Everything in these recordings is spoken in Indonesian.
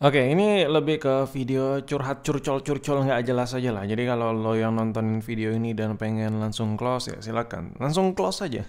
Oke, ini lebih ke video curhat curcol-curcol nggak jelas aja lah. Jadi kalau lo yang nonton video ini dan pengen langsung close ya silakan, langsung close aja.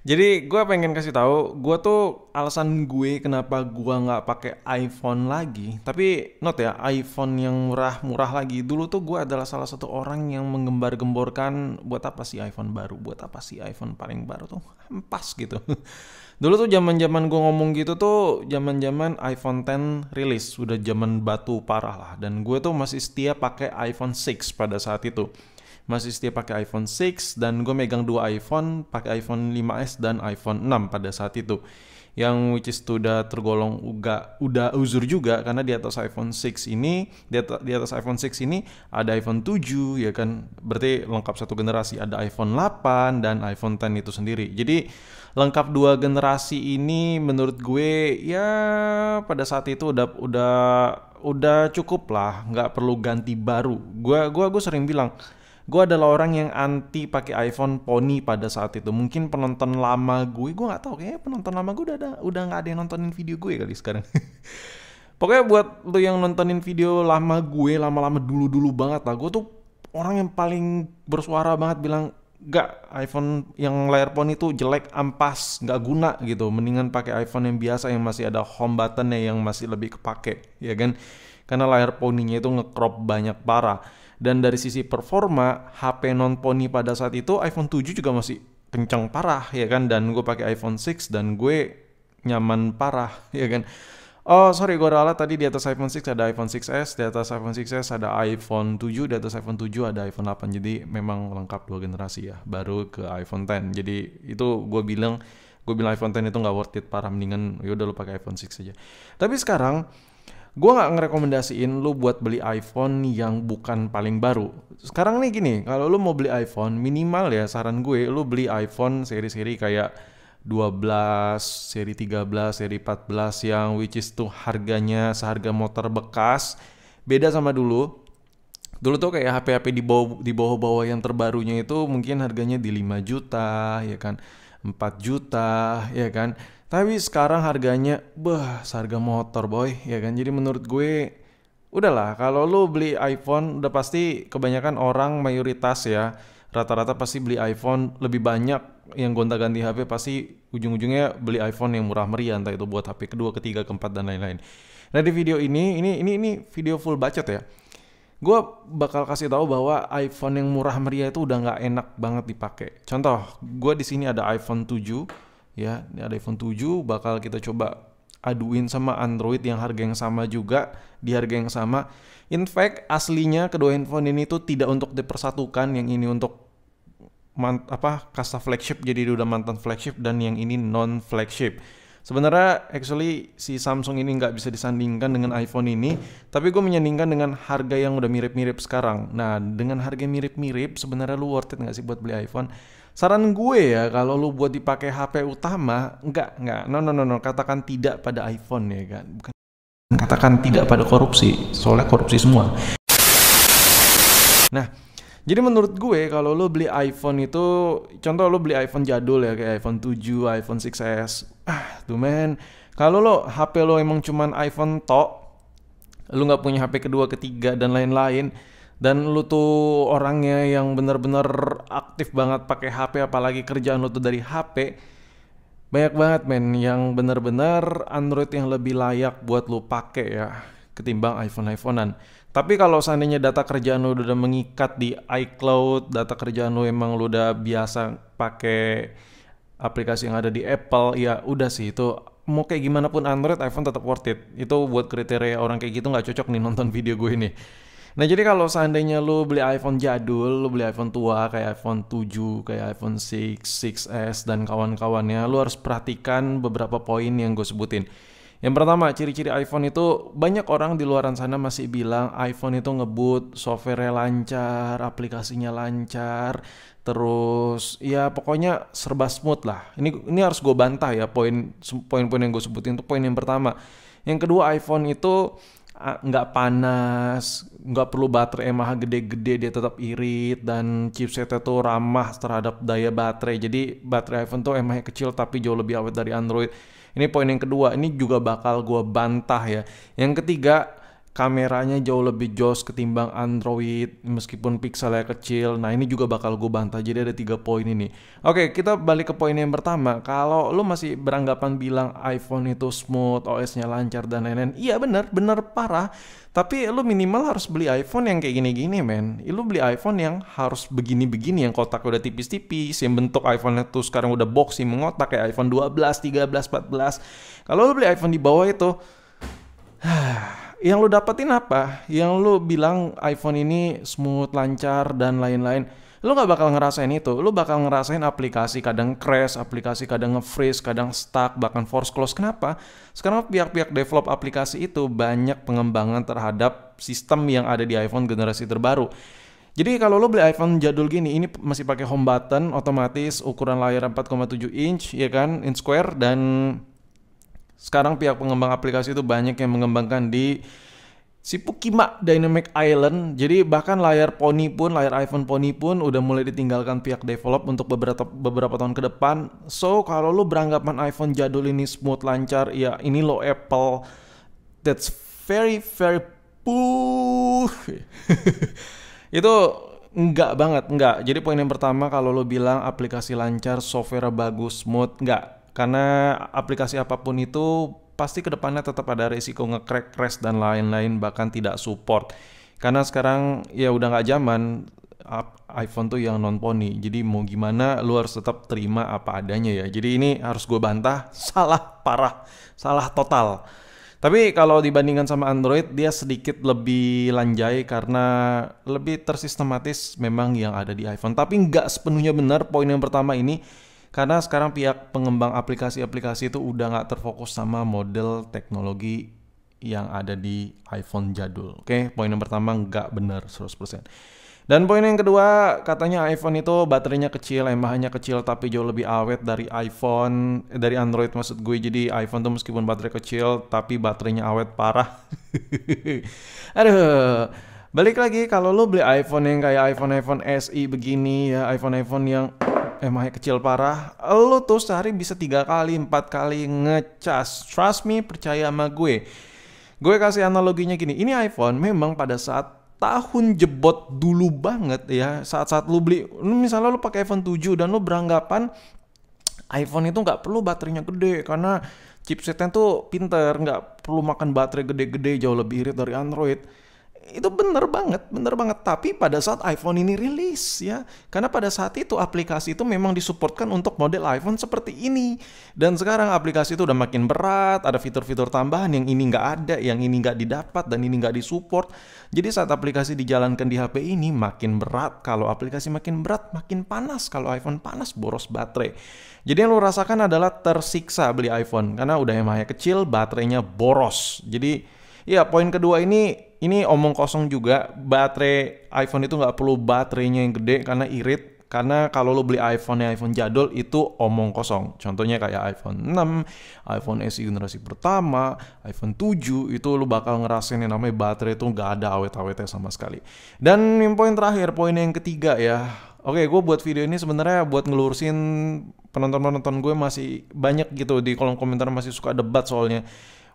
Jadi gue pengen kasih tahu, gue tuh alasan gue kenapa gue nggak pakai iPhone lagi. Tapi note ya, iPhone yang murah-murah lagi. Dulu tuh gue adalah salah satu orang yang menggembar-gemborkan buat apa sih iPhone baru, buat apa sih iPhone paling baru tuh, pas gitu. Dulu tuh zaman-zaman gue ngomong gitu tuh zaman-zaman iPhone X rilis, sudah zaman batu parah lah. Dan gue tuh masih setia pakai iPhone 6 pada saat itu. Masih setia pakai iPhone 6 dan gue megang dua iPhone, pakai iPhone 5s dan iPhone 6 pada saat itu. Yang which is tuh udah tergolong udah uzur juga karena di atas iPhone 6 ini di atas iPhone 6 ini ada iPhone 7 ya kan. Berarti lengkap satu generasi, ada iPhone 8 dan iPhone X itu sendiri. Jadi lengkap dua generasi ini menurut gue ya pada saat itu udah cukup lah, nggak perlu ganti baru. Gue sering bilang gue adalah orang yang anti pakai iPhone poni pada saat itu. Mungkin penonton lama gue nggak tahu, kayaknya penonton lama gue udah nggak ada yang nontonin video gue kali sekarang. Pokoknya buat lo yang nontonin video lama gue, lama-lama dulu-dulu banget lah, gue tuh orang yang paling bersuara banget bilang gak, iPhone yang layar poni itu jelek, ampas, gak guna gitu. Mendingan pakai iPhone yang biasa yang masih ada home buttonnya yang masih lebih kepake, ya kan? Karena layar poninya itu nge-crop banyak parah. Dan dari sisi performa, HP non poni pada saat itu iPhone 7 juga masih kencang parah, ya kan? Dan gue pakai iPhone 6 dan gue nyaman parah, ya kan? Oh sorry, gue ralat tadi di atas iPhone 6 ada iPhone 6s, di atas iPhone 6s ada iPhone 7, di atas iPhone 7 ada iPhone 8. Jadi memang lengkap dua generasi ya, baru ke iPhone 10. Jadi itu gue bilang iPhone 10 itu nggak worth it, parah, mendingan yaudah lu pakai iPhone 6 aja. Tapi sekarang gue nggak ngerekomendasiin lu buat beli iPhone yang bukan paling baru. Sekarang nih gini, kalau lu mau beli iPhone minimal ya saran gue lu beli iPhone seri-seri kayak 12, seri 13, seri 14 yang which is tuh harganya seharga motor bekas. Beda sama dulu. Dulu tuh kayak HP-HP di bawah-bawah yang terbarunya itu mungkin harganya di 5 juta, ya kan? 4 juta, ya kan? Tapi sekarang harganya seharga motor boy, ya kan? Jadi menurut gue udahlah, kalau lu beli iPhone udah pasti kebanyakan orang mayoritas ya rata-rata pasti beli iPhone lebih banyak yang gonta-ganti HP pasti ujung-ujungnya beli iPhone yang murah meriah entah itu buat HP kedua, ketiga, keempat dan lain-lain. Nah di video ini video full bacot ya. Gue bakal kasih tahu bahwa iPhone yang murah meriah itu udah nggak enak banget dipakai. Contoh, gue di sini ada iPhone 7 ya, ini ada iPhone 7 bakal kita coba aduin sama Android yang harga yang sama juga di harga yang sama. In fact, aslinya kedua handphone ini tuh tidak untuk dipersatukan, yang ini untuk kasta flagship jadi udah mantan flagship dan yang ini non flagship. Sebenarnya actually si Samsung ini nggak bisa disandingkan dengan iPhone ini, tapi gue menyandingkan dengan harga yang udah mirip-mirip sekarang. Nah dengan harga mirip-mirip sebenarnya lu worth it nggak sih buat beli iPhone? Saran gue ya kalau lu buat dipakai HP utama, nggak, no, katakan tidak pada iPhone ya kan, bukan katakan tidak pada korupsi, soalnya korupsi semua. Nah, jadi menurut gue kalau lo beli iPhone itu, contoh lo beli iPhone jadul ya kayak iPhone 7, iPhone 6s. Tuh men, kalau lo HP lo emang cuman iPhone tok, lo nggak punya HP kedua, ketiga dan lain-lain, dan lo tuh orangnya yang bener-bener aktif banget pakai HP, apalagi kerjaan lo tuh dari HP, banyak banget men yang bener-bener Android yang lebih layak buat lo pakai ya ketimbang iPhone-iPhonean. Tapi kalau seandainya data kerjaan lo udah mengikat di iCloud, data kerjaan lo emang lo udah biasa pakai aplikasi yang ada di Apple, ya udah sih itu mau kayak gimana pun Android, iPhone tetap worth it. Itu buat kriteria orang kayak gitu nggak cocok nih nonton video gue ini. Nah jadi kalau seandainya lo beli iPhone jadul, lo beli iPhone tua kayak iPhone 7, kayak iPhone 6, 6s dan kawan-kawannya, lo harus perhatikan beberapa poin yang gue sebutin. Yang pertama, ciri-ciri iPhone itu banyak orang di luaran sana masih bilang iPhone itu ngebut, software-nya lancar, aplikasinya lancar, terus ya pokoknya serba smooth lah. Ini harus gue bantah ya poin-poin yang gue sebutin itu poin yang pertama. Yang kedua, iPhone itu nggak panas, nggak perlu baterai mah gede-gede, dia tetap irit dan chipsetnya tuh ramah terhadap daya baterai. Jadi baterai iPhone tuh emangnya kecil tapi jauh lebih awet dari Android. Ini poin yang kedua, ini juga bakal gue bantah ya. Yang ketiga, kameranya jauh lebih jos ketimbang Android meskipun pixelnya kecil. Nah ini juga bakal gue bantah. Jadi ada 3 poin ini. Oke, kita balik ke poin yang pertama. Kalau lu masih beranggapan bilang iPhone itu smooth, OS-nya lancar dan lain-lain, iya bener parah. Tapi lu minimal harus beli iPhone yang kayak gini-gini men. Lu beli iPhone yang harus begini-begini, yang kotaknya udah tipis-tipis, yang bentuk iPhone-nya tuh sekarang udah boxy mengotak kayak iPhone 12, 13, 14. Kalau lu beli iPhone di bawah itu, yang lu dapetin apa? Yang lu bilang iPhone ini smooth, lancar, dan lain-lain. Lu gak bakal ngerasain itu. Lu bakal ngerasain aplikasi kadang crash, aplikasi kadang nge-freeze, kadang stuck, bahkan force close. Kenapa? Sekarang pihak-pihak develop aplikasi itu banyak pengembangan terhadap sistem yang ada di iPhone generasi terbaru. Jadi kalau lo beli iPhone jadul gini, ini masih pakai home button, otomatis ukuran layar 4,7 inch, ya kan, inch square, dan sekarang pihak pengembang aplikasi itu banyak yang mengembangkan di si Pukima Dynamic Island. Jadi bahkan layar iPhone Pony pun udah mulai ditinggalkan pihak develop untuk beberapa tahun ke depan. So kalau lu beranggapan iPhone jadul ini smooth, lancar, ya ini lo Apple. That's very puh. Itu enggak banget. Jadi poin yang pertama, kalau lo bilang aplikasi lancar, software bagus, smooth, enggak. Karena aplikasi apapun itu pasti kedepannya tetap ada risiko nge-crack, crash, dan lain-lain, bahkan tidak support. Karena sekarang ya udah nggak zaman iPhone tuh yang non-pony. Jadi mau gimana, lu harus tetap terima apa adanya ya. Jadi ini harus gue bantah, salah parah, salah total. Tapi kalau dibandingkan sama Android, dia sedikit lebih lanjai karena lebih tersistematis memang yang ada di iPhone. Tapi nggak sepenuhnya benar poin yang pertama ini. Karena sekarang pihak pengembang aplikasi-aplikasi itu udah nggak terfokus sama model teknologi yang ada di iPhone jadul. Oke, poin yang pertama nggak benar 100%. Dan poin yang kedua, katanya iPhone itu baterainya kecil, mAh-nya kecil, tapi jauh lebih awet dari dari Android maksud gue. Jadi iPhone tuh meskipun baterai kecil, tapi baterainya awet parah. Aduh, balik lagi kalau lo beli iPhone yang kayak iPhone SE begini ya, iPhone yang mAh kecil parah, lo tuh sehari bisa 3 kali, 4 kali ngecas. Trust me, percaya sama gue. Gue kasih analoginya gini, ini iPhone memang pada saat tahun jebot dulu banget ya, saat-saat lu beli, misalnya lu pakai iPhone 7 dan lu beranggapan iPhone itu nggak perlu baterainya gede karena chipsetnya tuh pinter, nggak perlu makan baterai gede-gede, jauh lebih irit dari Android. Itu bener banget. Tapi pada saat iPhone ini rilis ya, karena pada saat itu aplikasi itu memang disupportkan untuk model iPhone seperti ini. Dan sekarang aplikasi itu udah makin berat, ada fitur-fitur tambahan yang ini nggak ada, yang ini nggak didapat, dan ini nggak disupport. Jadi saat aplikasi dijalankan di HP ini makin berat. Kalau aplikasi makin berat, makin panas. Kalau iPhone panas, boros baterai. Jadi yang lo rasakan adalah tersiksa beli iPhone, karena udah mAh-nya kecil, baterainya boros. Jadi ya, poin kedua ini omong kosong juga. Baterai iPhone itu nggak perlu baterainya yang gede karena irit. Karena kalau lo beli iPhone jadul itu omong kosong. Contohnya kayak iPhone 6, iPhone SE generasi pertama, iPhone 7, itu lo bakal ngerasain yang namanya baterai itu nggak ada awet-awetnya sama sekali. Dan yang poin terakhir, poin yang ketiga ya. Oke, gue buat video ini sebenarnya buat ngelurusin penonton-penonton gue, masih banyak gitu di kolom komentar masih suka debat soalnya.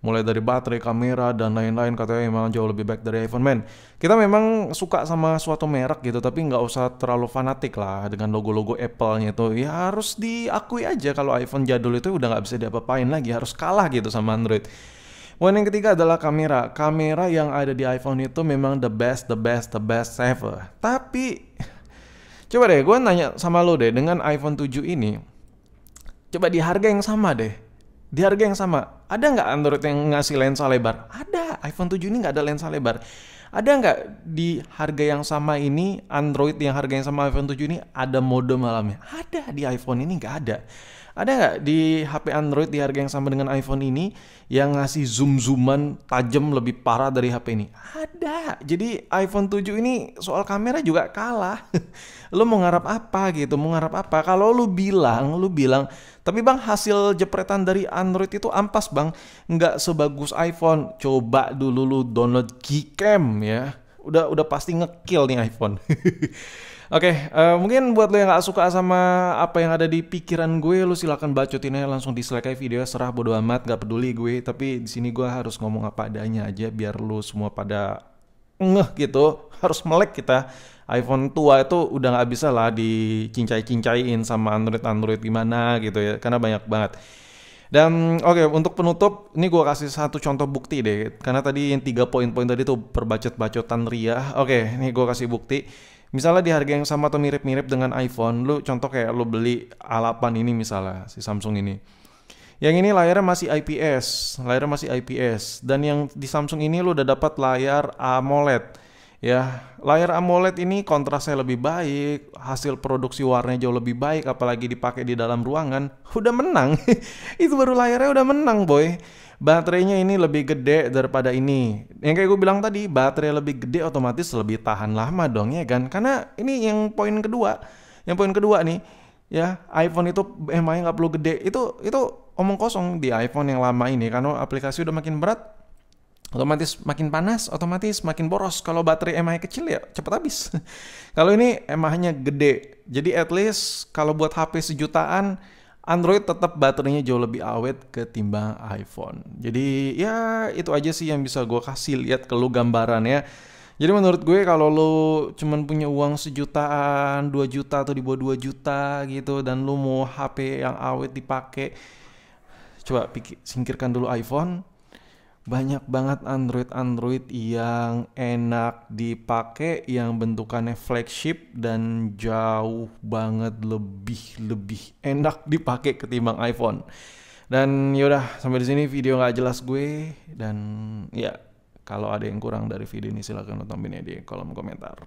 Mulai dari baterai, kamera, dan lain-lain, katanya emang jauh lebih baik dari iPhone. Man, kita memang suka sama suatu merek gitu, tapi nggak usah terlalu fanatik lah dengan logo-logo Apple-nya itu. Ya harus diakui aja kalau iPhone jadul itu udah nggak bisa diapa-apain lagi, harus kalah gitu sama Android. Poin yang ketiga adalah kamera. Kamera yang ada di iPhone itu memang the best ever. Tapi coba deh, gue nanya sama lo deh, dengan iPhone 7 ini, coba di harga yang sama deh. Di harga yang sama, ada nggak Android yang ngasih lensa lebar? Ada, iPhone 7 ini nggak ada lensa lebar. Ada nggak di harga yang sama ini, Android yang harga yang sama iPhone 7 ini ada mode malamnya? Ada, di iPhone ini nggak ada. Ada nggak di HP Android di harga yang sama dengan iPhone ini yang ngasih zoom-zooman tajam lebih parah dari HP ini? Ada. Jadi iPhone 7 ini soal kamera juga kalah. Lo mau ngarap apa gitu? Mau ngarap apa? Kalau lu bilang, tapi bang hasil jepretan dari Android itu ampas bang, nggak sebagus iPhone. Coba dulu lu download Gcam ya. Udah pasti ngekill nih iPhone. Oke, mungkin buat lo yang gak suka sama apa yang ada di pikiran gue, lo silakan bacotin aja langsung dislike aja video, serah bodo amat, gak peduli gue. Tapi di sini gue harus ngomong apa adanya aja biar lo semua pada ngeh gitu, harus melek kita. iPhone tua itu udah nggak bisa lah dicincai-cincaiin sama Android gimana gitu ya, karena banyak banget. Dan oke, untuk penutup, ini gue kasih satu contoh bukti deh. Karena tadi yang 3 poin-poin tadi tuh perbacot-bacotan ria. Oke, ini gue kasih bukti. Misalnya di harga yang sama atau mirip-mirip dengan iPhone, lu contoh kayak lu beli A8 ini misalnya, si Samsung ini. Yang ini layarnya masih IPS, dan yang di Samsung ini lu udah dapat layar AMOLED. Ya, layar AMOLED ini kontrasnya lebih baik, hasil produksi warnanya jauh lebih baik, apalagi dipakai di dalam ruangan, udah menang. Itu baru layarnya udah menang, boy. Baterainya ini lebih gede daripada ini. Yang kayak gue bilang tadi, baterai lebih gede otomatis lebih tahan lama dong ya kan? Karena ini yang poin kedua. Yang poin kedua nih, ya iPhone itu emangnya nggak perlu gede. Itu omong kosong di iPhone yang lama ini. Karena aplikasi udah makin berat, otomatis makin panas, otomatis makin boros. Kalau baterai MH kecil ya cepet habis. Kalau ini MH-nya gede, jadi at least kalau buat HP sejutaan, Android tetap baterainya jauh lebih awet ketimbang iPhone. Jadi ya itu aja sih yang bisa gue kasih lihat ke lu gambarannya. Jadi menurut gue kalau lu cuman punya uang sejutaan, 2 juta atau di bawah 2 juta gitu, dan lu mau HP yang awet dipakai, coba singkirkan dulu iPhone. Banyak banget Android yang enak dipakai, yang bentukannya flagship dan jauh banget lebih enak dipakai ketimbang iPhone. Dan yaudah, sampai di sini video nggak jelas gue, dan ya kalau ada yang kurang dari video ini silahkan tonton di kolom komentar.